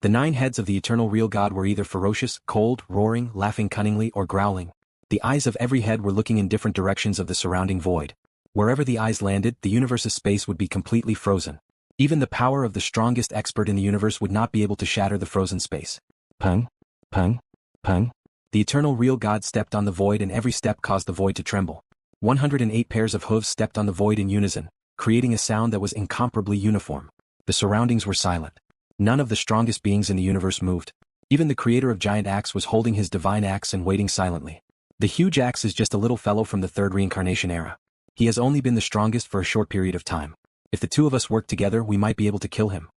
The 9 heads of the eternal real God were either ferocious, cold, roaring, laughing cunningly, or growling. The eyes of every head were looking in different directions of the surrounding void. Wherever the eyes landed, the universe's space would be completely frozen. Even the power of the strongest expert in the universe would not be able to shatter the frozen space. Peng, peng, peng. The eternal real God stepped on the void, and every step caused the void to tremble. 108 pairs of hooves stepped on the void in unison, creating a sound that was incomparably uniform. The surroundings were silent. None of the strongest beings in the universe moved. Even the creator of Giant Axe was holding his divine axe and waiting silently. The huge axe is just a little fellow from the third reincarnation era. He has only been the strongest for a short period of time. If the two of us work together, we might be able to kill him.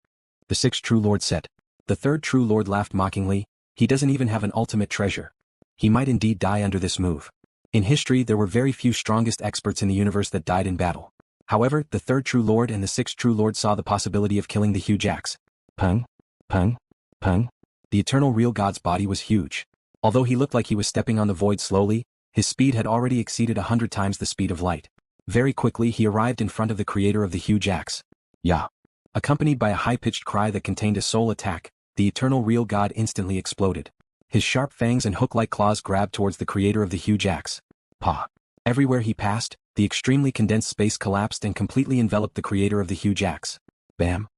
The 6th true lord said. The 3rd true lord laughed mockingly. He doesn't even have an ultimate treasure. He might indeed die under this move. In history, there were very few strongest experts in the universe that died in battle. However, the 3rd true lord and the 6th true lord saw the possibility of killing the huge axe. Peng, peng, peng. The eternal real God's body was huge. Although he looked like he was stepping on the void slowly, his speed had already exceeded 100 times the speed of light. Very quickly he arrived in front of the creator of the huge axe. Ya! Accompanied by a high-pitched cry that contained a soul attack, the eternal real God instantly exploded. His sharp fangs and hook-like claws grabbed towards the creator of the huge axe. Pa! Everywhere he passed, the extremely condensed space collapsed and completely enveloped the creator of the huge axe. Bam!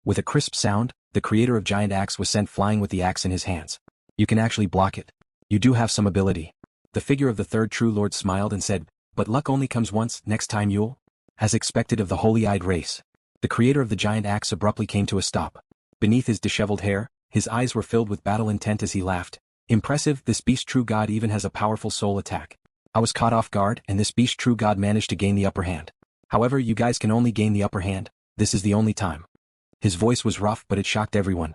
With a crisp sound, the creator of Giant Axe was sent flying with the axe in his hands. You can actually block it. You do have some ability. The figure of the 3rd true lord smiled and said, but luck only comes once, next time you'll. As expected of the holy-eyed race. The creator of the Giant Axe abruptly came to a stop. Beneath his disheveled hair, his eyes were filled with battle intent as he laughed. Impressive, this beast true god even has a powerful soul attack. I was caught off guard, and this beast true god managed to gain the upper hand. However, you guys can only gain the upper hand. This is the only time. His voice was rough, but it shocked everyone.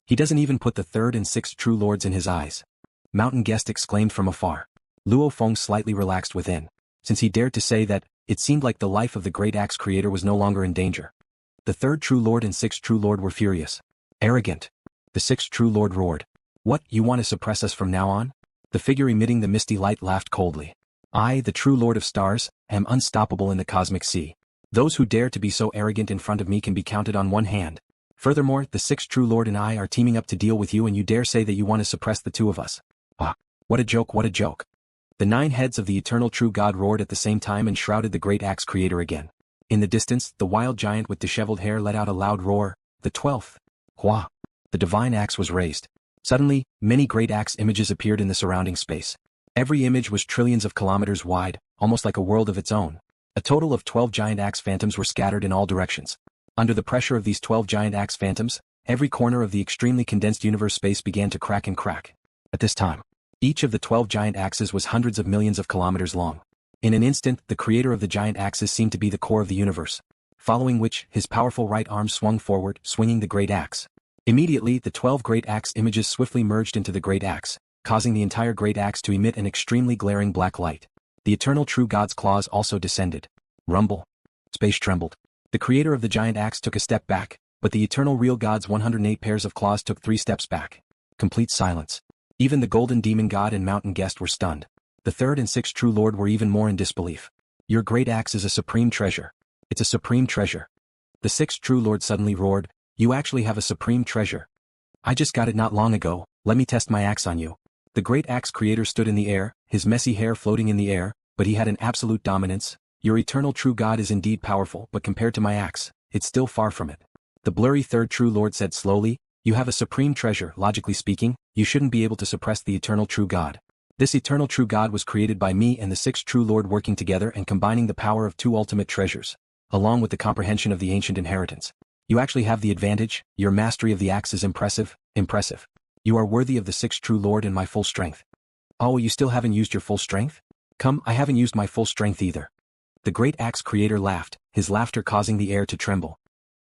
He doesn't even put the 3rd and 6th true lords in his eyes. Mountain Guest exclaimed from afar. Luo Feng slightly relaxed within. Since he dared to say that, it seemed like the life of the great axe creator was no longer in danger. The 3rd true lord and 6th true lord were furious. Arrogant. The 6th true lord roared. What, you want to suppress us from now on? The figure emitting the misty light laughed coldly. I, the true lord of stars, am unstoppable in the cosmic sea. Those who dare to be so arrogant in front of me can be counted on one hand. Furthermore, the 6th true lord and I are teaming up to deal with you, and you dare say that you want to suppress the two of us. Ah, what a joke, what a joke. The 9 heads of the eternal true God roared at the same time and shrouded the great axe creator again. In the distance, the wild giant with disheveled hair let out a loud roar. The 12th. Hua! The divine axe was raised. Suddenly, many great axe images appeared in the surrounding space. Every image was trillions of kilometers wide, almost like a world of its own. A total of 12 giant axe phantoms were scattered in all directions. Under the pressure of these 12 giant axe phantoms, every corner of the extremely condensed universe space began to crack and crack. At this time, each of the 12 giant axes was hundreds of millions of kilometers long. In an instant, the creator of the giant axes seemed to be the core of the universe, following which, his powerful right arm swung forward, swinging the great axe. Immediately, the 12 great axe images swiftly merged into the great axe, causing the entire great axe to emit an extremely glaring black light. The eternal true God's claws also descended. Rumble. Space trembled. The creator of the giant axe took a step back, but the eternal real God's 108 pairs of claws took 3 steps back. Complete silence. Even the golden demon god and mountain guest were stunned. The 3rd and 6th true lord were even more in disbelief. Your great axe is a supreme treasure. It's a supreme treasure. The 6th true lord suddenly roared, you actually have a supreme treasure. I just got it not long ago, let me test my axe on you. The great axe creator stood in the air, his messy hair floating in the air, but he had an absolute dominance. Your eternal true God is indeed powerful, but compared to my axe, it's still far from it. The blurry 3rd true lord said slowly, you have a supreme treasure. Logically speaking, you shouldn't be able to suppress the eternal true God. This eternal true God was created by me and the 6th true lord working together and combining the power of 2 ultimate treasures, along with the comprehension of the ancient inheritance. You actually have the advantage. Your mastery of the axe is impressive, impressive. You are worthy of the 6th true lord and my full strength. Oh, you still haven't used your full strength? Come, I haven't used my full strength either. The great axe creator laughed, his laughter causing the air to tremble.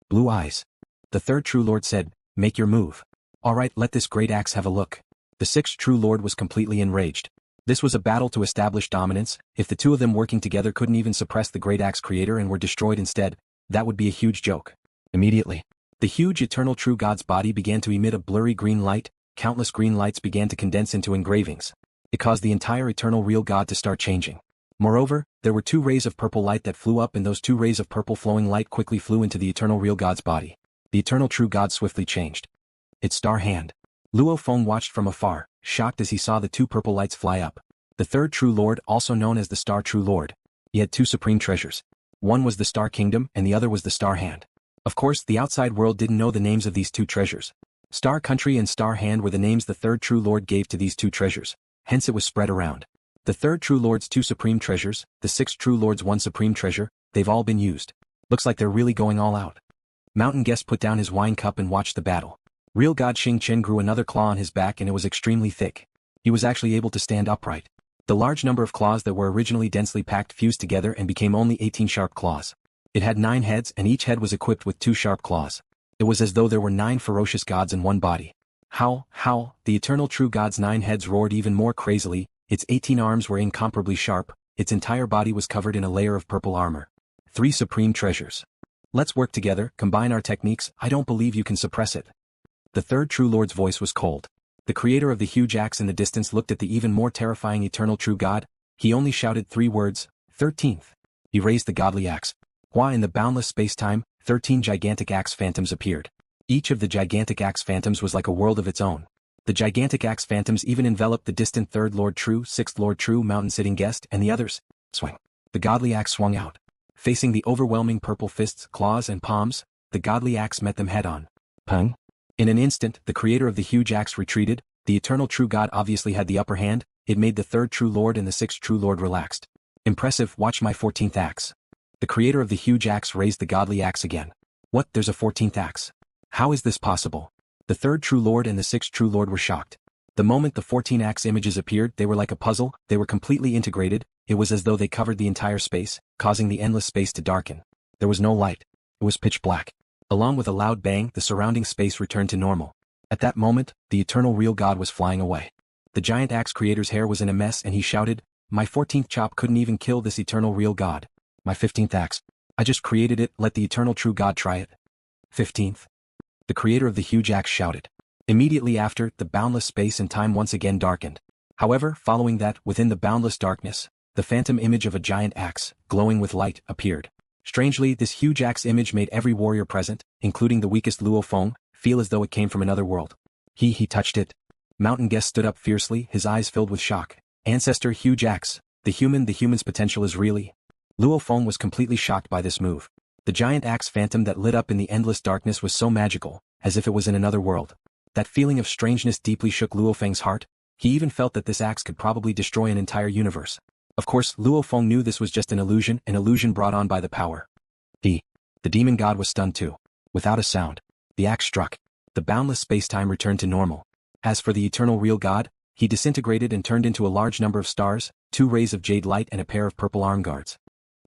Blue eyes. The 3rd true lord said, make your move. Alright, let this great axe have a look. The 6th true lord was completely enraged. This was a battle to establish dominance. If the two of them working together couldn't even suppress the great axe creator and were destroyed instead, that would be a huge joke. Immediately, the huge eternal true God's body began to emit a blurry green light. Countless green lights began to condense into engravings. It caused the entire eternal real God to start changing. Moreover, there were 2 rays of purple light that flew up, and those 2 rays of purple flowing light quickly flew into the eternal real God's body. The eternal true God swiftly changed. Its star hand. Luo Feng watched from afar, shocked as he saw the two purple lights fly up. The third true lord, also known as the Star True Lord. He had two supreme treasures. One was the Star Kingdom and the other was the Star Hand. Of course, the outside world didn't know the names of these two treasures. Star Country and Star Hand were the names the third true lord gave to these two treasures, hence it was spread around. The third true lord's two supreme treasures, the sixth true lord's one supreme treasure, they've all been used. Looks like they're really going all out. Mountain Guest put down his wine cup and watched the battle. Real God Xing Chen grew another claw on his back and it was extremely thick. He was actually able to stand upright. The large number of claws that were originally densely packed fused together and became only 18 sharp claws. It had 9 heads and each head was equipped with 2 sharp claws. It was as though there were 9 ferocious gods in one body. How, the eternal true god's 9 heads roared even more crazily, its 18 arms were incomparably sharp, its entire body was covered in a layer of purple armor. 3 supreme treasures. Let's work together, combine our techniques, I don't believe you can suppress it. The third true lord's voice was cold. The creator of the huge axe in the distance looked at the even more terrifying eternal true god. He only shouted 3 words, 13th. He raised the godly axe. Why in the boundless space-time, 13 gigantic axe phantoms appeared. Each of the gigantic axe phantoms was like a world of its own. The gigantic axe phantoms even enveloped the distant third Lord True, sixth Lord True, mountain-sitting guest, and the others. Swing. The godly axe swung out. Facing the overwhelming purple fists, claws, and palms, the godly axe met them head-on. Pung. In an instant, the creator of the huge axe retreated. The eternal true god obviously had the upper hand. It made the third true lord and the sixth true lord relaxed. Impressive, watch my 14th axe. The creator of the huge axe raised the godly axe again. What, there's a 14th axe? How is this possible? The third true lord and the sixth true lord were shocked. The moment the 14 axe images appeared, they were like a puzzle, they were completely integrated, it was as though they covered the entire space, causing the endless space to darken. There was no light. It was pitch black. Along with a loud bang, the surrounding space returned to normal. At that moment, the eternal real god was flying away. The giant axe creator's hair was in a mess and he shouted, my 14th chop couldn't even kill this eternal real god. My 15th axe. I just created it, let the eternal true god try it. 15th. The creator of the huge axe shouted. Immediately after, the boundless space and time once again darkened. However, following that, within the boundless darkness, the phantom image of a giant axe, glowing with light, appeared. Strangely, this huge axe image made every warrior present, including the weakest Luo Feng, feel as though it came from another world. He touched it. Mountain Guest stood up fiercely, his eyes filled with shock. Ancestor huge axe. The human's potential is really. Luo Feng was completely shocked by this move. The giant axe phantom that lit up in the endless darkness was so magical, as if it was in another world. That feeling of strangeness deeply shook Luo Feng's heart. He even felt that this axe could probably destroy an entire universe. Of course, Luo Feng knew this was just an illusion brought on by the power. The demon god was stunned too. Without a sound, the axe struck. The boundless space-time returned to normal. As for the eternal real god, he disintegrated and turned into a large number of stars, 2 rays of jade light and a pair of purple arm guards.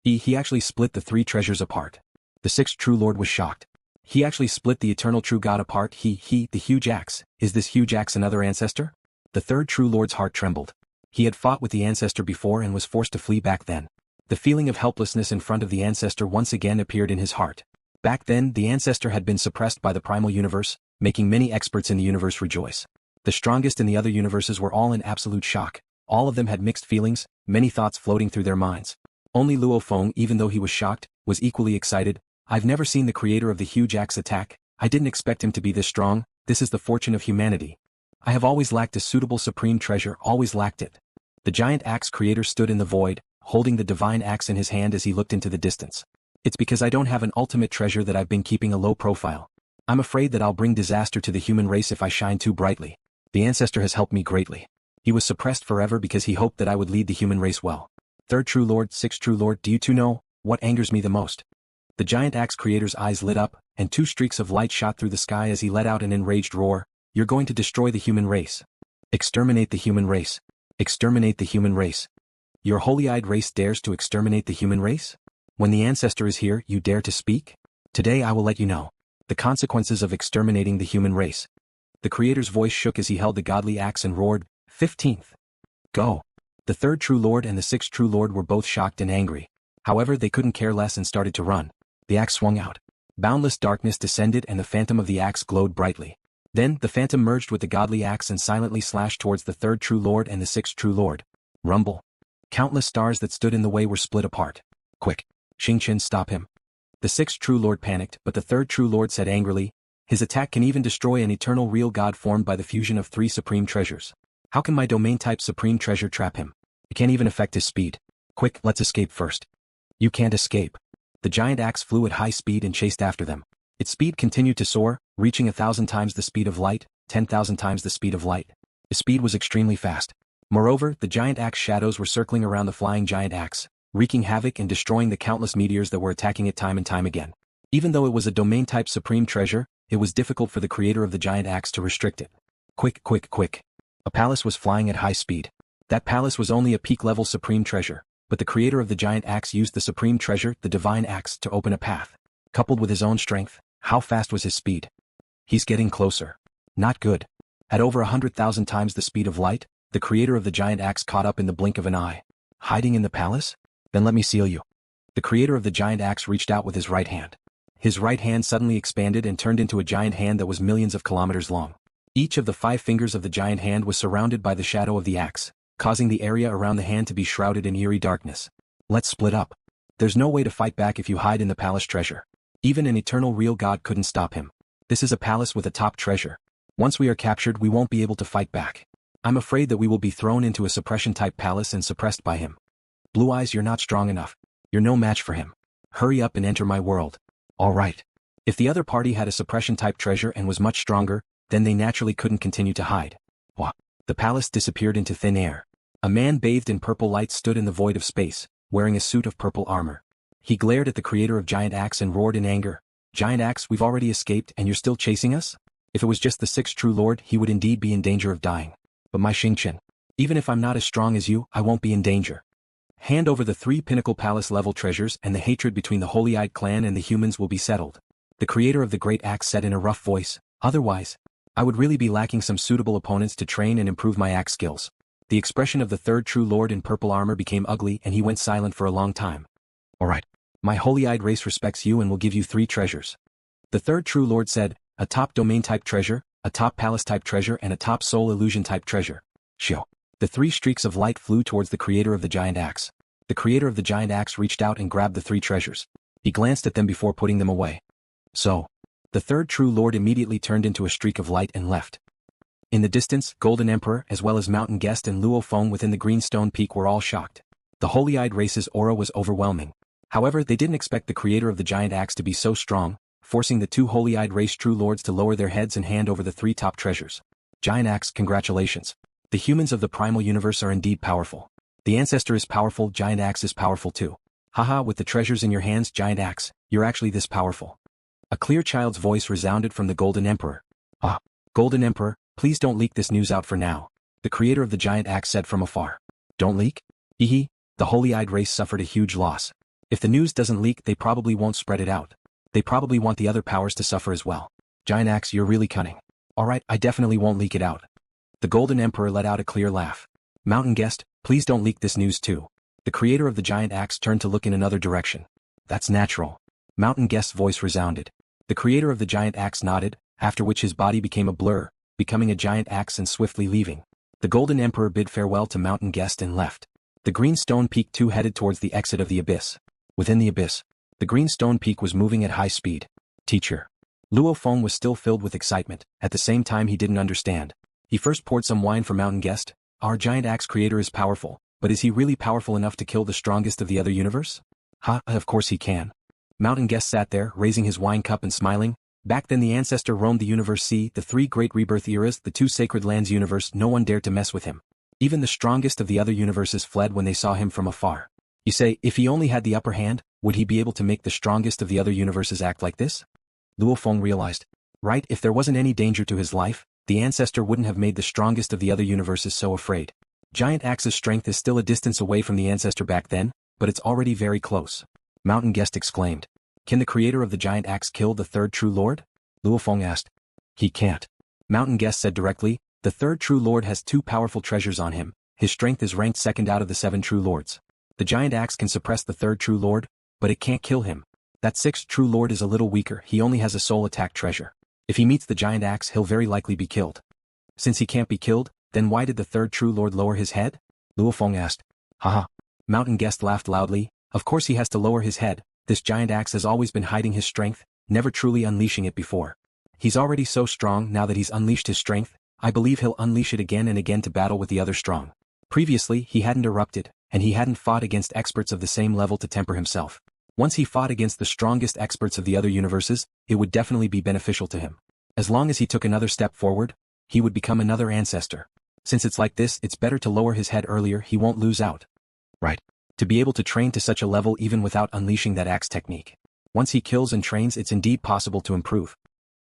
He actually split the 3 treasures apart. The sixth true lord was shocked. He actually split the eternal true god apart. The huge axe. Is this huge axe another ancestor? The third true lord's heart trembled. He had fought with the ancestor before and was forced to flee back then. The feeling of helplessness in front of the ancestor once again appeared in his heart. Back then, the ancestor had been suppressed by the primal universe, making many experts in the universe rejoice. The strongest in the other universes were all in absolute shock. All of them had mixed feelings, many thoughts floating through their minds. Only Luo Feng, even though he was shocked, was equally excited. I've never seen the creator of the huge axe attack. I didn't expect him to be this strong. This is the fortune of humanity. I have always lacked a suitable supreme treasure, always lacked it. The giant axe creator stood in the void, holding the divine axe in his hand as he looked into the distance. It's because I don't have an ultimate treasure that I've been keeping a low profile. I'm afraid that I'll bring disaster to the human race if I shine too brightly. The ancestor has helped me greatly. He was suppressed forever because he hoped that I would lead the human race well. Third true lord, sixth true lord, do you two know what angers me the most? The giant axe creator's eyes lit up, and 2 streaks of light shot through the sky as he let out an enraged roar. You're going to destroy the human race. Exterminate the human race. Exterminate the human race. Your holy-eyed race dares to exterminate the human race? When the ancestor is here, you dare to speak? Today I will let you know the consequences of exterminating the human race. The creator's voice shook as he held the godly axe and roared, 15th. Go. The third true lord and the sixth true lord were both shocked and angry. However, they couldn't care less and started to run. The axe swung out. Boundless darkness descended and the phantom of the axe glowed brightly. Then, the phantom merged with the godly axe and silently slashed towards the third true lord and the sixth true lord. Rumble. Countless stars that stood in the way were split apart. Quick. Xing Chen, stop him. The sixth true lord panicked, but the third true lord said angrily, His attack can even destroy an eternal real god formed by the fusion of 3 supreme treasures. How can my domain-type supreme treasure trap him? It can't even affect his speed. Quick, let's escape first. You can't escape. The giant axe flew at high speed and chased after them. Its speed continued to soar, reaching 1,000 times the speed of light, 10,000 times the speed of light. Its speed was extremely fast. Moreover, the giant axe shadows were circling around the flying giant axe, wreaking havoc and destroying the countless meteors that were attacking it time and time again. Even though it was a domain-type supreme treasure, it was difficult for the creator of the giant axe to restrict it. Quick, quick, quick. A palace was flying at high speed. That palace was only a peak-level supreme treasure, but the creator of the giant axe used the supreme treasure, the divine axe, to open a path. Coupled with his own strength, how fast was his speed? He's getting closer. Not good. At over 100,000 times the speed of light, the creator of the giant axe caught up in the blink of an eye. Hiding in the palace? Then let me seal you. The creator of the giant axe reached out with his right hand. His right hand suddenly expanded and turned into a giant hand that was millions of kilometers long. Each of the 5 fingers of the giant hand was surrounded by the shadow of the axe, causing the area around the hand to be shrouded in eerie darkness. Let's split up. There's no way to fight back if you hide in the palace treasure. Even an eternal real god couldn't stop him. This is a palace with a top treasure. Once we are captured, we won't be able to fight back. I'm afraid that we will be thrown into a suppression-type palace and suppressed by him. Blue Eyes, you're not strong enough. You're no match for him. Hurry up and enter my world. All right. If the other party had a suppression-type treasure and was much stronger, then they naturally couldn't continue to hide. Wah! The palace disappeared into thin air. A man bathed in purple light stood in the void of space, wearing a suit of purple armor. He glared at the creator of Giant Axe and roared in anger. Giant Axe, we've already escaped and you're still chasing us? If it was just the 6th true lord, he would indeed be in danger of dying. But my Xingqian, even if I'm not as strong as you, I won't be in danger. Hand over the 3 pinnacle palace-level treasures and the hatred between the Holy-Eyed clan and the humans will be settled. The creator of the Great Axe said in a rough voice, otherwise, I would really be lacking some suitable opponents to train and improve my axe skills. The expression of the 3rd true lord in purple armor became ugly and he went silent for a long time. Alright. My Holy-Eyed race respects you and will give you 3 treasures. The 3rd true lord said, a top domain-type treasure, a top palace-type treasure and a top soul illusion-type treasure. Shio. The 3 streaks of light flew towards the creator of the giant axe. The creator of the giant axe reached out and grabbed the 3 treasures. He glanced at them before putting them away. So. The 3rd true lord immediately turned into a streak of light and left. In the distance, Golden Emperor as well as Mountain Guest and Luo Feng within the Green Stone Peak were all shocked. The Holy-Eyed race's aura was overwhelming. However, they didn't expect the creator of the giant axe to be so strong, forcing the 2 Holy-Eyed race true lords to lower their heads and hand over the 3 top treasures. Giant Axe, congratulations. The humans of the primal universe are indeed powerful. The ancestor is powerful, Giant Axe is powerful too. Haha, with the treasures in your hands, Giant Axe, you're actually this powerful. A clear child's voice resounded from the Golden Emperor. Ah, Golden Emperor, please don't leak this news out for now. The creator of the Giant Axe said from afar. Don't leak? Hehe, the Holy-Eyed race suffered a huge loss. If the news doesn't leak, they probably won't spread it out. They probably want the other powers to suffer as well. Giant Axe, you're really cunning. Alright, I definitely won't leak it out. The Golden Emperor let out a clear laugh. Mountain Guest, please don't leak this news too. The creator of the Giant Axe turned to look in another direction. That's natural. Mountain Guest's voice resounded. The creator of the Giant Axe nodded, after which his body became a blur, becoming a giant axe and swiftly leaving. The Golden Emperor bid farewell to Mountain Guest and left. The Green Stone Peak too headed towards the exit of the abyss. Within the abyss, the Green Stone Peak was moving at high speed. Teacher. Luo Feng was still filled with excitement, at the same time he didn't understand. He first poured some wine for Mountain Guest. Our giant axe creator is powerful, but is he really powerful enough to kill the strongest of the other universe? Of course he can. Mountain Guest sat there, raising his wine cup and smiling. Back then the ancestor roamed the universe sea, the 3 great rebirth eras, the 2 sacred lands universe, no one dared to mess with him. Even the strongest of the other universes fled when they saw him from afar. You say, if he only had the upper hand, would he be able to make the strongest of the other universes act like this? Luo Feng realized. Right, if there wasn't any danger to his life, the ancestor wouldn't have made the strongest of the other universes so afraid. Giant Axe's strength is still a distance away from the ancestor back then, but it's already very close. Mountain Guest exclaimed. Can the creator of the Giant Axe kill the 3rd true lord? Luo Feng asked. He can't. Mountain Guest said directly, the 3rd true lord has 2 powerful treasures on him. His strength is ranked 2nd out of the 7 true lords. The Giant Axe can suppress the 3rd true lord, but it can't kill him. That 6th true lord is a little weaker, he only has a soul attack treasure. If he meets the Giant Axe, he'll very likely be killed. Since he can't be killed, then why did the 3rd true lord lower his head? Luo Feng asked. Haha. Mountain Guest laughed loudly. Of course he has to lower his head. This Giant Axe has always been hiding his strength, never truly unleashing it before. He's already so strong now that he's unleashed his strength. I believe he'll unleash it again and again to battle with the other strong. Previously, he hadn't erupted, and he hadn't fought against experts of the same level to temper himself. Once he fought against the strongest experts of the other universes, it would definitely be beneficial to him. As long as he took another step forward, he would become another ancestor. Since it's like this, it's better to lower his head earlier, he won't lose out. Right. To be able to train to such a level even without unleashing that axe technique. Once he kills and trains, it's indeed possible to improve.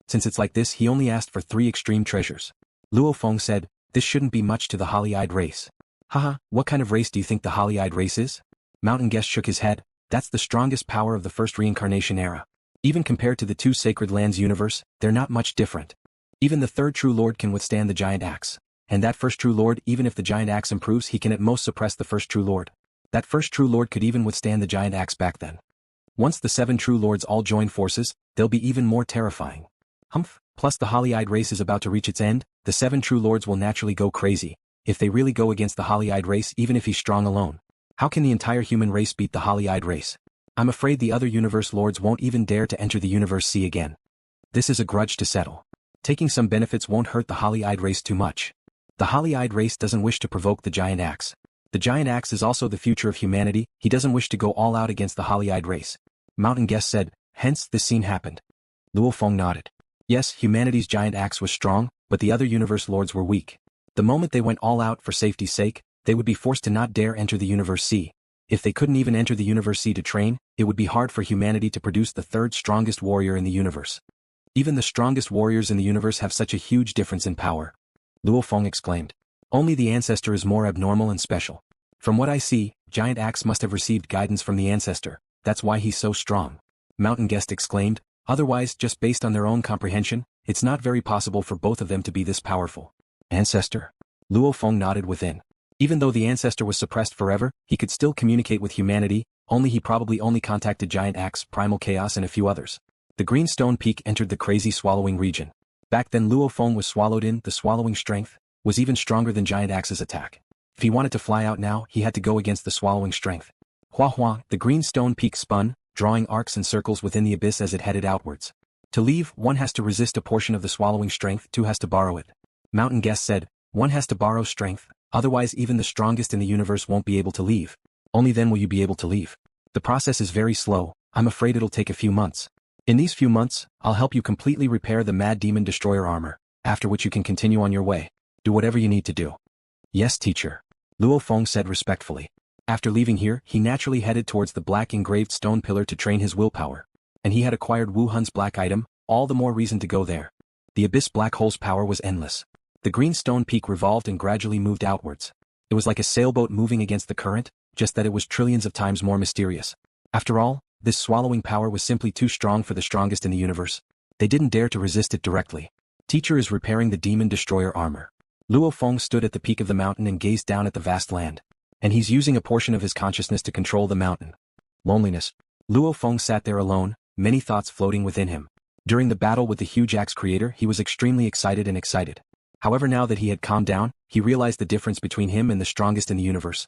Since it's like this, he only asked for 3 extreme treasures. Luo Feng said, this shouldn't be much to the holly-eyed race. Haha, what kind of race do you think the holly-eyed race is? Mountain Guest shook his head. That's the strongest power of the first reincarnation era. Even compared to the 2 sacred lands universe, they're not much different. Even the 3rd true lord can withstand the giant axe. And that first true lord, even if the giant axe improves, he can at most suppress the first true lord. That first true lord could even withstand the giant axe back then. Once the 7 true lords all join forces, they'll be even more terrifying. Humph, plus the holly-eyed race is about to reach its end, the 7 true lords will naturally go crazy, if they really go against the holly-eyed race even if he's strong alone. How can the entire human race beat the holly-eyed race? I'm afraid the other universe lords won't even dare to enter the universe sea again. This is a grudge to settle. Taking some benefits won't hurt the holly-eyed race too much. The holly-eyed race doesn't wish to provoke the giant axe. The giant axe is also the future of humanity, he doesn't wish to go all out against the holly-eyed race. Mountain Guest said, hence this scene happened. Luo Feng nodded. Yes, humanity's giant axe was strong, but the other universe lords were weak. The moment they went all out for safety's sake, they would be forced to not dare enter the universe sea. If they couldn't even enter the universe sea to train, it would be hard for humanity to produce the 3rd strongest warrior in the universe. Even the strongest warriors in the universe have such a huge difference in power. Luo Feng exclaimed. Only the ancestor is more abnormal and special. From what I see, Giant Axe must have received guidance from the ancestor, that's why he's so strong. Mountain Guest exclaimed, otherwise just based on their own comprehension, it's not very possible for both of them to be this powerful. Ancestor? Luo Feng nodded within. Even though the ancestor was suppressed forever, he could still communicate with humanity, only he probably only contacted Giant Axe, Primal Chaos and a few others. The green stone peak entered the crazy swallowing region. Back then Luo Feng was swallowed in, the swallowing strength was even stronger than Giant Axe's attack. If he wanted to fly out now, he had to go against the swallowing strength. Hua hua, the green stone peak spun, drawing arcs and circles within the abyss as it headed outwards. To leave, one has to resist a portion of the swallowing strength, 2 has to borrow it. Mountain Guest said, one has to borrow strength, otherwise even the strongest in the universe won't be able to leave. Only then will you be able to leave. The process is very slow, I'm afraid it'll take a few months. In these few months, I'll help you completely repair the Mad Demon Destroyer armor, after which you can continue on your way. Do whatever you need to do. Yes, teacher. Luo Feng said respectfully. After leaving here, he naturally headed towards the Black Engraved Stone Pillar to train his willpower. And he had acquired Wu Hun's black item, all the more reason to go there. The Abyss Black Hole's power was endless. The green stone peak revolved and gradually moved outwards. It was like a sailboat moving against the current, just that it was trillions of times more mysterious. After all, this swallowing power was simply too strong for the strongest in the universe. They didn't dare to resist it directly. Teacher is repairing the Demon Destroyer armor. Luo Feng stood at the peak of the mountain and gazed down at the vast land. And he's using a portion of his consciousness to control the mountain. Loneliness. Luo Feng sat there alone, many thoughts floating within him. During the battle with the huge axe creator, he was extremely excited. However, now that he had calmed down, he realized the difference between him and the strongest in the universe.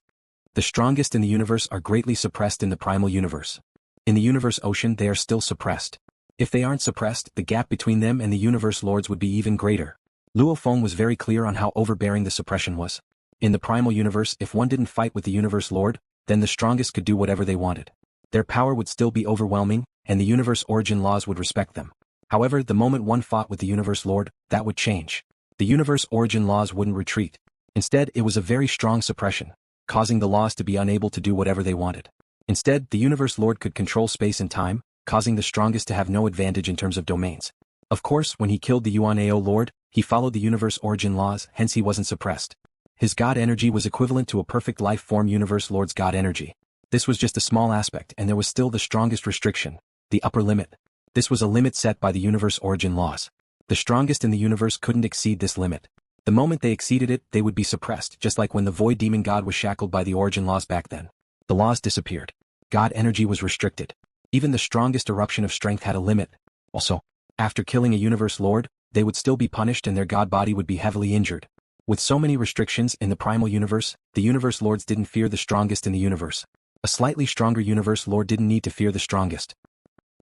The strongest in the universe are greatly suppressed in the primal universe. In the universe ocean they are still suppressed. If they aren't suppressed, the gap between them and the universe lords would be even greater. Luo Feng was very clear on how overbearing the suppression was. In the primal universe, if one didn't fight with the universe lord, then the strongest could do whatever they wanted. Their power would still be overwhelming, and the universe origin laws would respect them. However, the moment one fought with the universe lord, that would change. The universe origin laws wouldn't retreat. Instead, it was a very strong suppression, causing the laws to be unable to do whatever they wanted. Instead, the universe lord could control space and time, causing the strongest to have no advantage in terms of domains. Of course, when he killed the Yuan Ao lord, he followed the universe origin laws, hence he wasn't suppressed. His god energy was equivalent to a perfect life form universe lord's god energy. This was just a small aspect, and there was still the strongest restriction, the upper limit. This was a limit set by the universe origin laws. The strongest in the universe couldn't exceed this limit. The moment they exceeded it, they would be suppressed, just like when the void demon god was shackled by the origin laws back then. The laws disappeared. God energy was restricted. Even the strongest eruption of strength had a limit. Also, after killing a universe lord, they would still be punished and their god body would be heavily injured. With so many restrictions in the primal universe, the universe lords didn't fear the strongest in the universe. A slightly stronger universe lord didn't need to fear the strongest.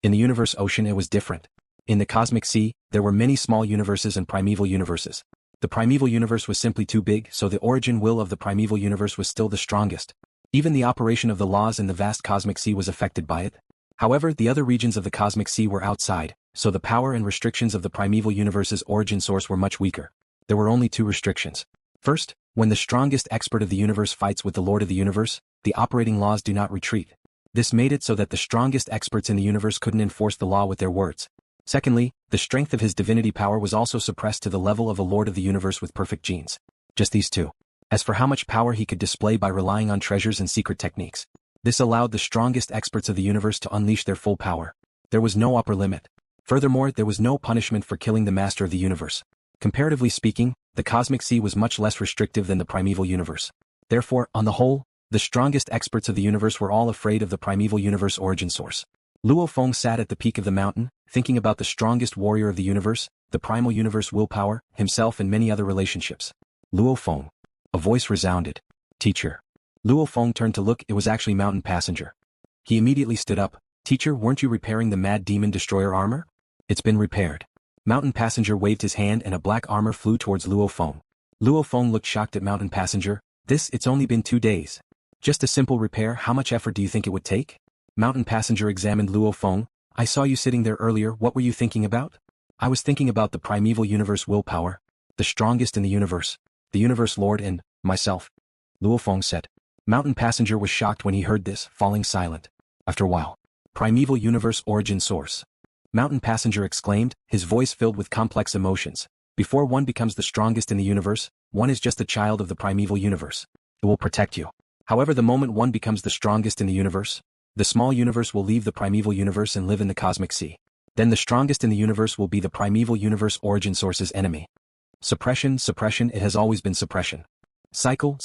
In the universe ocean it was different. In the cosmic sea, there were many small universes and primeval universes. The primeval universe was simply too big, so the origin will of the primeval universe was still the strongest. Even the operation of the laws in the vast cosmic sea was affected by it. However, the other regions of the cosmic sea were outside, so the power and restrictions of the primeval universe's origin source were much weaker. There were only two restrictions. First, when the strongest expert of the universe fights with the Lord of the universe, the operating laws do not retreat. This made it so that the strongest experts in the universe couldn't enforce the law with their words. Secondly, the strength of his divinity power was also suppressed to the level of a Lord of the universe with perfect genes. Just these two. As for how much power he could display by relying on treasures and secret techniques, this allowed the strongest experts of the universe to unleash their full power. There was no upper limit. Furthermore, there was no punishment for killing the master of the universe. Comparatively speaking, the cosmic sea was much less restrictive than the primeval universe. Therefore, on the whole, the strongest experts of the universe were all afraid of the primeval universe origin source. Luo Feng sat at the peak of the mountain, thinking about the strongest warrior of the universe, the primal universe willpower, himself and many other relationships. Luo Feng. A voice resounded. Teacher. Luo Feng turned to look. It was actually Mountain Passenger. He immediately stood up. Teacher, weren't you repairing the Mad Demon Destroyer armor? It's been repaired. Mountain Passenger waved his hand and a black armor flew towards Luo Feng. Luo Feng looked shocked at Mountain Passenger. It's only been 2 days. Just a simple repair, how much effort do you think it would take? Mountain Passenger examined Luo Feng. I saw you sitting there earlier, what were you thinking about? I was thinking about the primeval universe willpower, the strongest in the universe Lord and myself. Luo Feng said. Mountain Passenger was shocked when he heard this, falling silent. After a while. Primeval universe origin source. Mountain Passenger exclaimed, his voice filled with complex emotions. Before one becomes the strongest in the universe, one is just a child of the primeval universe. It will protect you. However, the moment one becomes the strongest in the universe, the small universe will leave the primeval universe and live in the cosmic sea. Then the strongest in the universe will be the primeval universe origin source's enemy. Suppression, it has always been suppression. Cycle.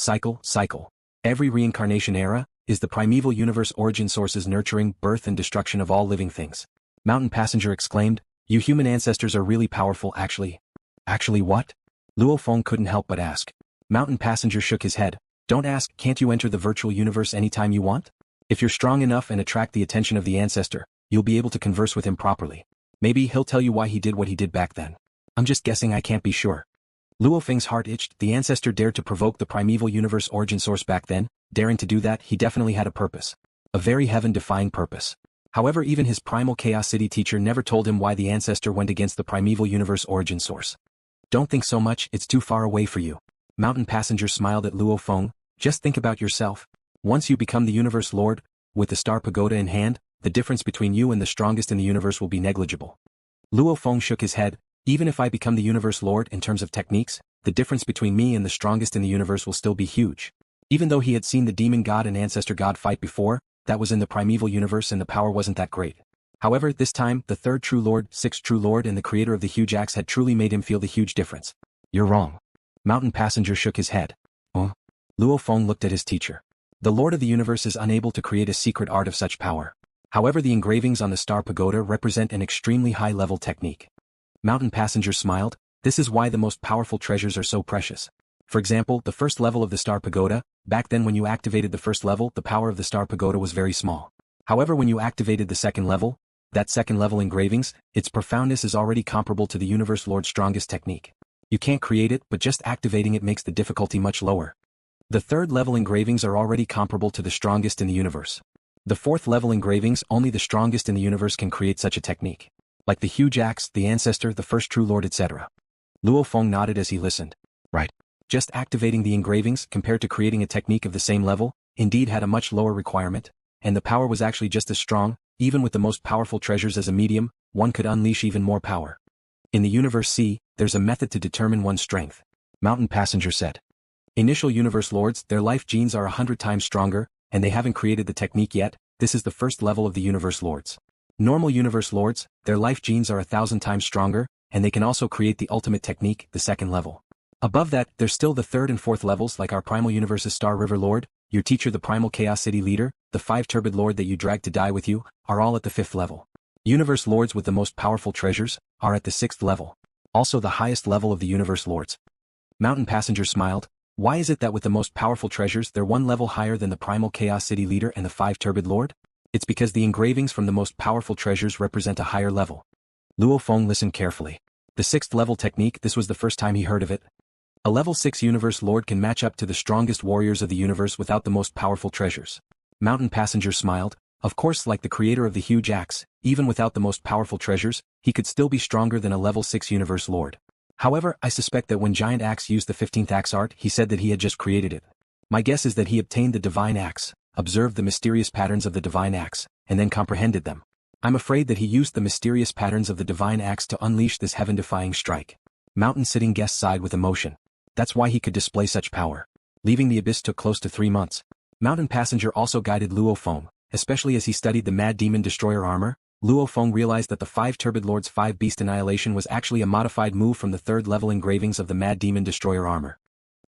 Every reincarnation era is the primeval universe origin source's nurturing, birth and destruction of all living things. Mountain Passenger exclaimed, you human ancestors are really powerful actually. Actually what? Luo Feng couldn't help but ask. Mountain Passenger shook his head. Don't ask, can't you enter the virtual universe anytime you want? If you're strong enough and attract the attention of the ancestor, you'll be able to converse with him properly. Maybe he'll tell you why he did what he did back then. I'm just guessing, I can't be sure. Luo Feng's heart itched. The ancestor dared to provoke the primeval universe origin source back then. Daring to do that, he definitely had a purpose. A very heaven-defying purpose. However, even his primal Chaos City teacher never told him why the ancestor went against the primeval universe origin source. Don't think so much, it's too far away for you. Mountain Passenger smiled at Luo Feng. Just think about yourself. Once you become the universe lord, with the star pagoda in hand, the difference between you and the strongest in the universe will be negligible. Luo Feng shook his head. Even if I become the universe lord in terms of techniques, the difference between me and the strongest in the universe will still be huge. Even though he had seen the demon god and ancestor god fight before, that was in the primeval universe and the power wasn't that great. However, this time, the third true lord, sixth true lord and the creator of the huge axe had truly made him feel the huge difference. You're wrong. Mountain Passenger shook his head. Luo Feng looked at his teacher. The Lord of the Universe is unable to create a secret art of such power. However, the engravings on the Star Pagoda represent an extremely high-level technique. Mountain Passenger smiled. This is why the most powerful treasures are so precious. For example, the first level of the Star Pagoda, back then when you activated the first level, the power of the Star Pagoda was very small. However, when you activated the second level, that second level engravings, its profoundness is already comparable to the Universe Lord's strongest technique. You can't create it, but just activating it makes the difficulty much lower. The third level engravings are already comparable to the strongest in the universe. The fourth level engravings, only the strongest in the universe can create such a technique. Like the huge axe, the ancestor, the first true lord, etc. Luo Feng nodded as he listened. Right. Just activating the engravings, compared to creating a technique of the same level, indeed had a much lower requirement, and the power was actually just as strong. Even with the most powerful treasures as a medium, one could unleash even more power. In the Universe C, there's a method to determine one's strength. Mountain Passenger said. Initial Universe Lords, their life genes are 100 times stronger, and they haven't created the technique yet. This is the first level of the Universe Lords. Normal Universe Lords, their life genes are 1,000 times stronger, and they can also create the ultimate technique, the second level. Above that, there's still the third and fourth levels like our Primal Universe's Star River Lord, your teacher the Primal Chaos City Leader, the 5 Turbid Lord that you dragged to die with you, are all at the 5th level. Universe Lords with the most powerful treasures are at the 6th level. Also the highest level of the Universe Lords. Mountain Passenger smiled. Why is it that with the most powerful treasures they're one level higher than the Primal Chaos City Leader and the 5 Turbid Lord? It's because the engravings from the most powerful treasures represent a higher level. Luo Feng listened carefully. The 6th level technique, this was the first time he heard of it. A level 6 universe lord can match up to the strongest warriors of the universe without the most powerful treasures. Mountain Passenger smiled. Of course, like the creator of the huge axe, even without the most powerful treasures, he could still be stronger than a level 6 universe lord. However, I suspect that when Giant Axe used the 15th axe art, he said that he had just created it. My guess is that he obtained the divine axe, observed the mysterious patterns of the divine axe, and then comprehended them. I'm afraid that he used the mysterious patterns of the divine axe to unleash this heaven-defying strike. Mountain Sitting Guest sighed with emotion. That's why he could display such power. Leaving the abyss took close to 3 months. Mountain Passenger also guided Luo Feng, especially as he studied the Mad Demon Destroyer armor. Luo Feng realized that the 5 Turbid Lord's 5 Beast Annihilation was actually a modified move from the 3rd level engravings of the Mad Demon Destroyer armor.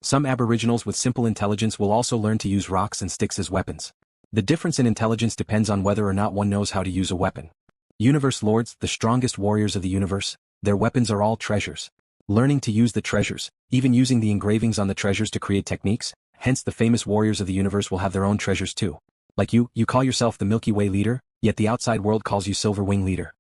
Some aboriginals with simple intelligence will also learn to use rocks and sticks as weapons. The difference in intelligence depends on whether or not one knows how to use a weapon. Universe Lords, the strongest warriors of the universe, their weapons are all treasures. Learning to use the treasures, even using the engravings on the treasures to create techniques, hence the famous warriors of the universe will have their own treasures too. Like you call yourself the Milky Way leader, yet the outside world calls you Silver Wing leader.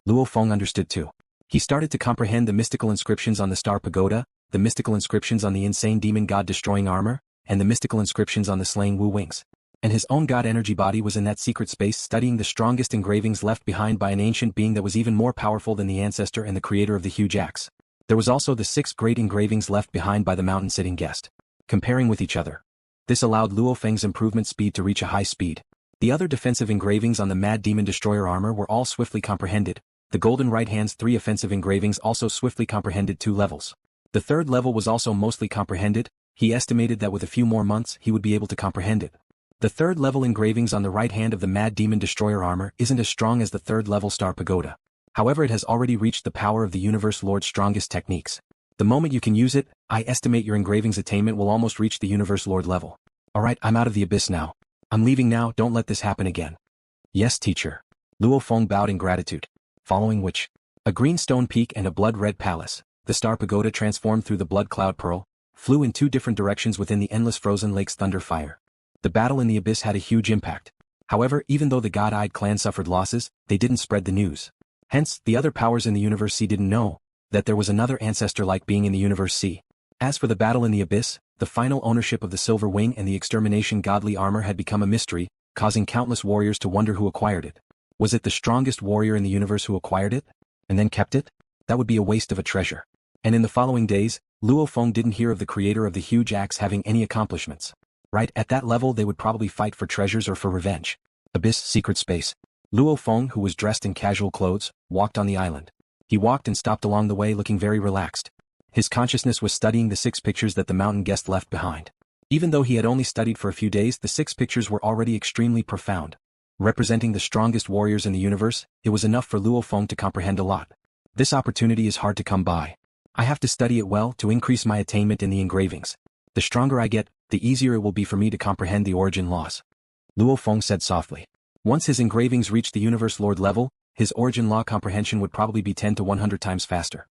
Luo Feng understood too. He started to comprehend the mystical inscriptions on the Star Pagoda, the mystical inscriptions on the insane demon god destroying armor, and the mystical inscriptions on the slaying Wu wings. And his own god energy body was in that secret space studying the strongest engravings left behind by an ancient being that was even more powerful than the ancestor and the creator of the huge axe. There was also the 6 great engravings left behind by the Mountain Sitting Guest. Comparing with each other, this allowed Luo Feng's improvement speed to reach a high speed. The other defensive engravings on the Mad Demon Destroyer armor were all swiftly comprehended. The Golden Right Hand's 3 offensive engravings also swiftly comprehended 2 levels. The 3rd level was also mostly comprehended. He estimated that with a few more months he would be able to comprehend it. The 3rd level engravings on the right hand of the Mad Demon Destroyer armor isn't as strong as the 3rd level Star Pagoda. However, it has already reached the power of the Universe Lord's strongest techniques. The moment you can use it, I estimate your engraving's attainment will almost reach the Universe Lord level. Alright, I'm out of the abyss now. I'm leaving now, don't let this happen again. Yes, teacher. Luo Feng bowed in gratitude. Following which, a green stone peak and a blood-red palace, the Star Pagoda transformed through the blood cloud pearl, flew in 2 different directions within the endless frozen lake's thunder fire. The battle in the abyss had a huge impact. However, even though the God-eyed clan suffered losses, they didn't spread the news. Hence, the other powers in the Universe C didn't know that there was another ancestor-like being in the Universe C. As for the battle in the abyss, the final ownership of the Silver Wing and the extermination godly armor had become a mystery, causing countless warriors to wonder who acquired it. Was it the strongest warrior in the universe who acquired it? And then kept it? That would be a waste of a treasure. And in the following days, Luo Feng didn't hear of the creator of the huge axe having any accomplishments. Right, at that level they would probably fight for treasures or for revenge. Abyss, secret space. Luo Feng, who was dressed in casual clothes, walked on the island. He walked and stopped along the way looking very relaxed. His consciousness was studying the 6 pictures that the mountain guest left behind. Even though he had only studied for a few days, the 6 pictures were already extremely profound. Representing the strongest warriors in the universe, it was enough for Luo Feng to comprehend a lot. This opportunity is hard to come by. I have to study it well to increase my attainment in the engravings. The stronger I get, the easier it will be for me to comprehend the origin laws. Luo Feng said softly. Once his engravings reached the Universe Lord level, his origin law comprehension would probably be 10 to 100 times faster.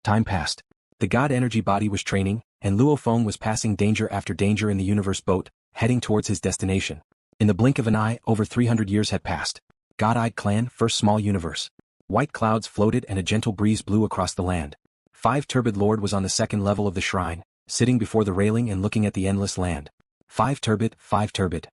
Time passed. The God energy body was training, and Luo Feng was passing danger after danger in the universe boat, heading towards his destination. In the blink of an eye, over 300 years had passed. God-eyed clan, first small universe. White clouds floated and a gentle breeze blew across the land. 5 Turbid Lord was on the 2nd level of the shrine, sitting before the railing and looking at the endless land. 5 Turbid, 5 Turbid.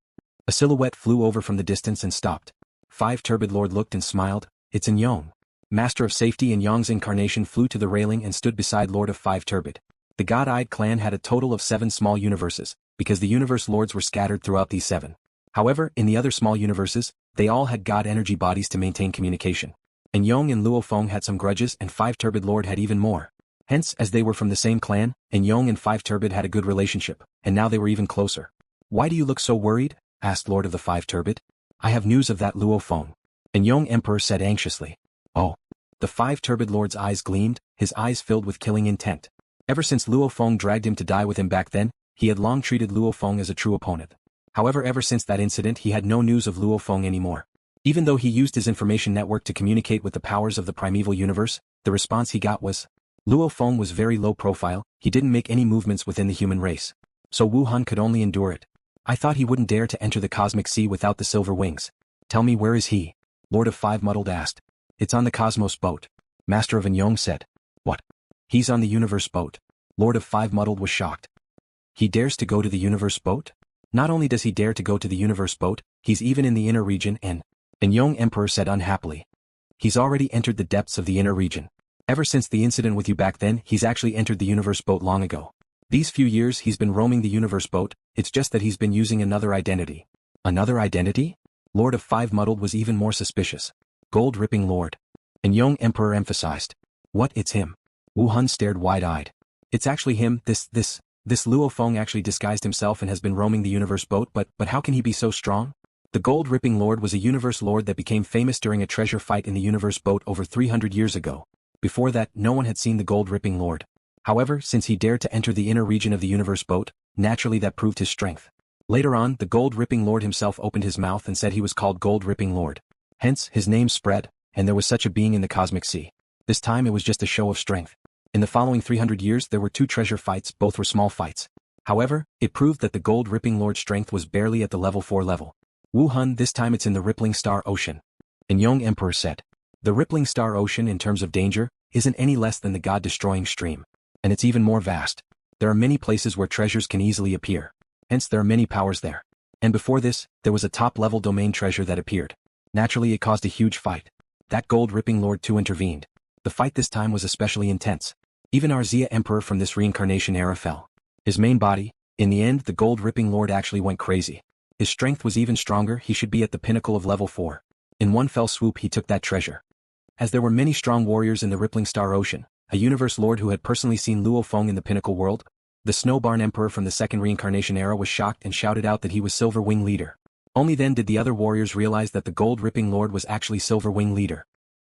A silhouette flew over from the distance and stopped. 5 Turbid Lord looked and smiled. It's in Yong. Master of Safety in Yong's incarnation flew to the railing and stood beside Lord of 5 Turbid. The God-eyed clan had a total of 7 small universes, because the universe lords were scattered throughout these 7. However, in the other small universes, they all had God energy bodies to maintain communication. And Yong and Luo Feng had some grudges and 5 Turbid Lord had even more. Hence, as they were from the same clan, and Yong and 5 Turbid had a good relationship, and now they were even closer. Why do you look so worried? Asked Lord of the 5 Turbid. I have news of that Luo Feng. And Yong Emperor said anxiously. Oh. The 5 Turbid Lord's eyes gleamed, his eyes filled with killing intent. Ever since Luo Feng dragged him to die with him back then, he had long treated Luo Feng as a true opponent. However, ever since that incident he had no news of Luo Feng anymore. Even though he used his information network to communicate with the powers of the primeval universe, the response he got was, Luo Feng was very low profile, he didn't make any movements within the human race. So Wu Han could only endure it. I thought he wouldn't dare to enter the cosmic sea without the silver wings. Tell me, where is he? Lord of 5 muddled asked. It's on the Cosmos boat. Master of Enyong said. What? He's on the universe boat. Lord of Five Muddled was shocked. He dares to go to the universe boat? Not only does he dare to go to the universe boat, he's even in the inner region and Enyong Emperor said unhappily. He's already entered the depths of the inner region. Ever since the incident with you back then, he's actually entered the universe boat long ago. These few years he's been roaming the universe boat, it's just that he's been using another identity. Another identity? Lord of Five Muddled was even more suspicious. Gold-ripping Lord. Enyong Emperor emphasized. What, it's him? Wu Hun stared wide-eyed. It's actually him, this Luo Feng actually disguised himself and has been roaming the universe boat, but how can he be so strong? The gold-ripping lord was a universe lord that became famous during a treasure fight in the universe boat over 300 years ago. Before that, no one had seen the gold-ripping lord. However, since he dared to enter the inner region of the universe boat, naturally that proved his strength. Later on, the gold-ripping lord himself opened his mouth and said he was called gold-ripping lord. Hence, his name spread, and there was such a being in the cosmic sea. This time it was just a show of strength. In the following 300 years there were 2 treasure fights, both were small fights. However, it proved that the gold-ripping lord's strength was barely at the level 4 level. Wu Hun, this time it's in the Rippling Star Ocean. Enyong Emperor said. The Rippling Star Ocean in terms of danger, isn't any less than the god-destroying stream. And it's even more vast. There are many places where treasures can easily appear. Hence there are many powers there. And before this, there was a top-level domain treasure that appeared. Naturally it caused a huge fight. That gold-ripping lord too intervened. The fight this time was especially intense. Even our Xia Emperor from this reincarnation era fell. His main body, in the end the gold-ripping lord actually went crazy. His strength was even stronger, he should be at the pinnacle of level 4. In one fell swoop he took that treasure. As there were many strong warriors in the Rippling Star Ocean, a universe lord who had personally seen Luo Feng in the pinnacle world, the Snowbarn Emperor from the second reincarnation era was shocked and shouted out that he was Silver Wing Leader. Only then did the other warriors realize that the gold-ripping lord was actually Silver Wing Leader.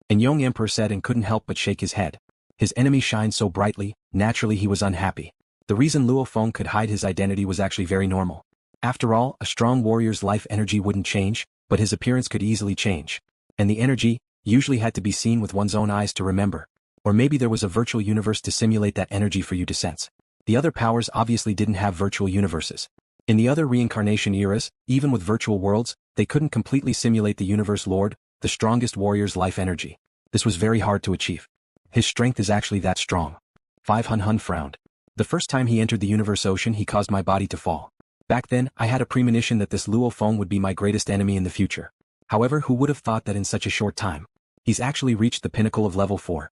Enyong Emperor said and couldn't help but shake his head. His enemy shined so brightly, naturally he was unhappy. The reason Luo Feng could hide his identity was actually very normal. After all, a strong warrior's life energy wouldn't change, but his appearance could easily change. And the energy, usually had to be seen with one's own eyes to remember. Or maybe there was a virtual universe to simulate that energy for you to sense. The other powers obviously didn't have virtual universes. In the other reincarnation eras, even with virtual worlds, they couldn't completely simulate the universe lord, the strongest warrior's life energy. This was very hard to achieve. His strength is actually that strong. Five Hun Hun frowned. The first time he entered the universe ocean he caused my body to fall. Back then, I had a premonition that this Luo Feng would be my greatest enemy in the future. However, who would have thought that in such a short time? He's actually reached the pinnacle of level 4.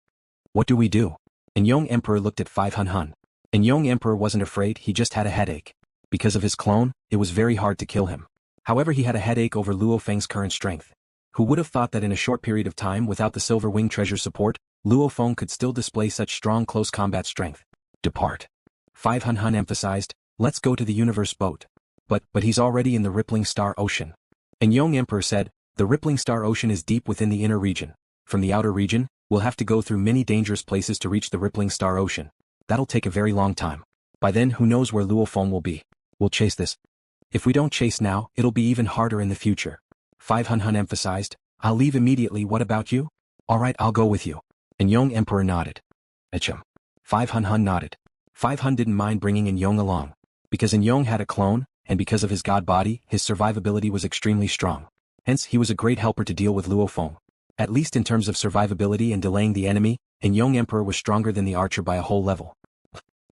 What do we do? Enyong Emperor looked at Five Hun Hun. Enyong Emperor wasn't afraid, he just had a headache. Because of his clone, it was very hard to kill him. However, he had a headache over Luo Feng's current strength. Who would have thought that in a short period of time without the Silver Wing treasure support, Luo Feng could still display such strong close combat strength? Depart. Five Hun Hun emphasized, let's go to the universe boat. But he's already in the Rippling Star Ocean. Enyong Emperor said, the Rippling Star Ocean is deep within the inner region. From the outer region, we'll have to go through many dangerous places to reach the Rippling Star Ocean. That'll take a very long time. By then who knows where Luo Feng will be. We'll chase this. If we don't chase now, it'll be even harder in the future. Five Hun Hun emphasized, I'll leave immediately, what about you? Alright, I'll go with you. Enyong Emperor nodded. Achum. Five Hun Hun nodded. Five Hun didn't mind bringing Enyong along. Because Enyong had a clone, and because of his god body, his survivability was extremely strong. Hence, he was a great helper to deal with Luo Feng. At least in terms of survivability and delaying the enemy, Enyong Emperor was stronger than the archer by a whole level.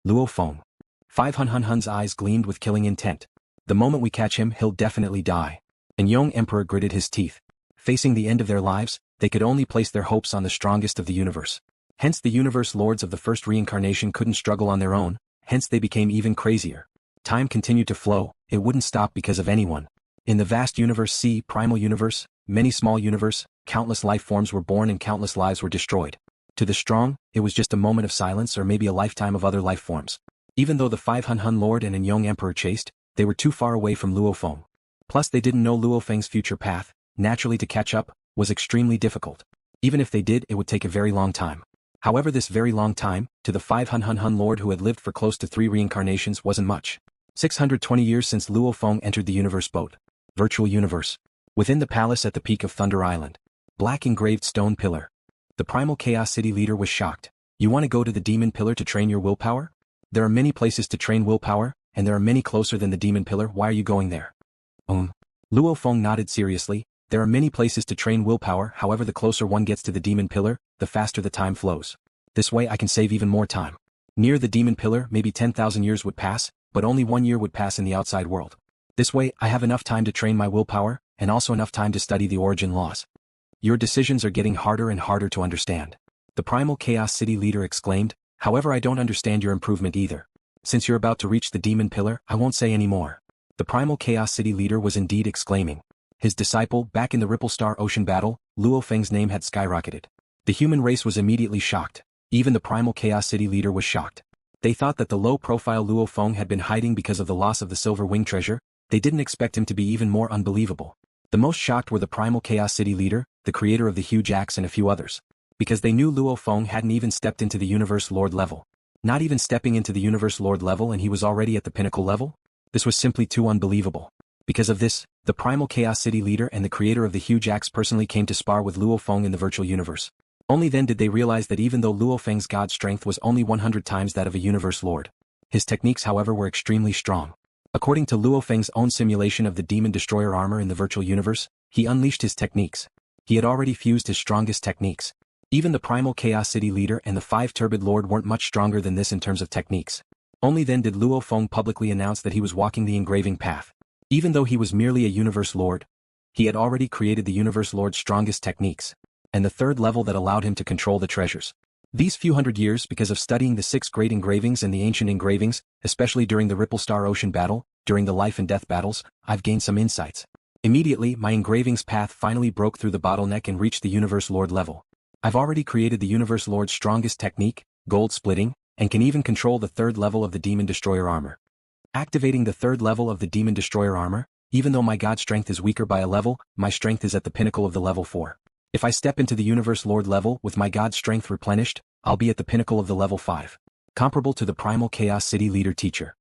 Luo Feng. Five Hun Hun's eyes gleamed with killing intent. The moment we catch him, he'll definitely die. Enyong Emperor gritted his teeth. Facing the end of their lives, they could only place their hopes on the strongest of the universe. Hence the universe lords of the first reincarnation couldn't struggle on their own, hence they became even crazier. Time continued to flow, it wouldn't stop because of anyone. In the vast universe sea, primal universe, many small universe, countless life forms were born and countless lives were destroyed. To the strong, it was just a moment of silence or maybe a lifetime of other life forms. Even though the Five Hun Hun Lord and Enyong Emperor chased, they were too far away from Luo Feng. Plus they didn't know Luo Feng's future path, naturally to catch up, was extremely difficult. Even if they did, it would take a very long time. However, this very long time, to the Five Hun Lord who had lived for close to 3 reincarnations wasn't much. 620 years since Luo Feng entered the universe boat. Virtual universe. Within the palace at the peak of Thunder Island. Black Engraved Stone Pillar. The primal Chaos City leader was shocked. You want to go to the Demon Pillar to train your willpower? There are many places to train willpower, and there are many closer than the Demon Pillar, why are you going there? Luo Feng nodded seriously, there are many places to train willpower, however the closer one gets to the Demon Pillar, the faster the time flows. This way I can save even more time. Near the demon pillar, maybe 10,000 years would pass, but only 1 year would pass in the outside world. This way I have enough time to train my willpower, and also enough time to study the origin laws. Your decisions are getting harder and harder to understand. The primal chaos city leader exclaimed, however I don't understand your improvement either. Since you're about to reach the demon pillar, I won't say any more. The primal chaos city leader was indeed exclaiming. His disciple, back in the Ripple Star Ocean battle, Luo Feng's name had skyrocketed. The human race was immediately shocked. Even the primal chaos city leader was shocked. They thought that the low-profile Luo Feng had been hiding because of the loss of the silver wing treasure. They didn't expect him to be even more unbelievable. The most shocked were the primal chaos city leader, the creator of the huge axe, and a few others. Because they knew Luo Feng hadn't even stepped into the universe lord level. Not even stepping into the universe lord level, and he was already at the pinnacle level? This was simply too unbelievable. Because of this, the primal chaos city leader and the creator of the huge axe personally came to spar with Luo Feng in the virtual universe. Only then did they realize that even though Luo Feng's god strength was only 100 times that of a universe lord, his techniques however were extremely strong. According to Luo Feng's own simulation of the demon destroyer armor in the virtual universe, he unleashed his techniques. He had already fused his strongest techniques. Even the primal chaos city leader and the 5 turbid lord weren't much stronger than this in terms of techniques. Only then did Luo Feng publicly announce that he was walking the engraving path. Even though he was merely a universe lord, he had already created the universe lord's strongest techniques, and the 3rd level that allowed him to control the treasures. These few hundred years, because of studying the 6 great engravings and the ancient engravings, especially during the Ripple Star Ocean battle, during the life and death battles, I've gained some insights. Immediately, my engravings path finally broke through the bottleneck and reached the universe lord level. I've already created the universe lord's strongest technique, gold splitting, and can even control the 3rd level of the demon destroyer armor. Activating the 3rd level of the demon destroyer armor, even though my god strength is weaker by a level, my strength is at the pinnacle of the level 4. If I step into the universe lord level with my god strength replenished, I'll be at the pinnacle of the level 5. Comparable to the primal chaos city leader teacher.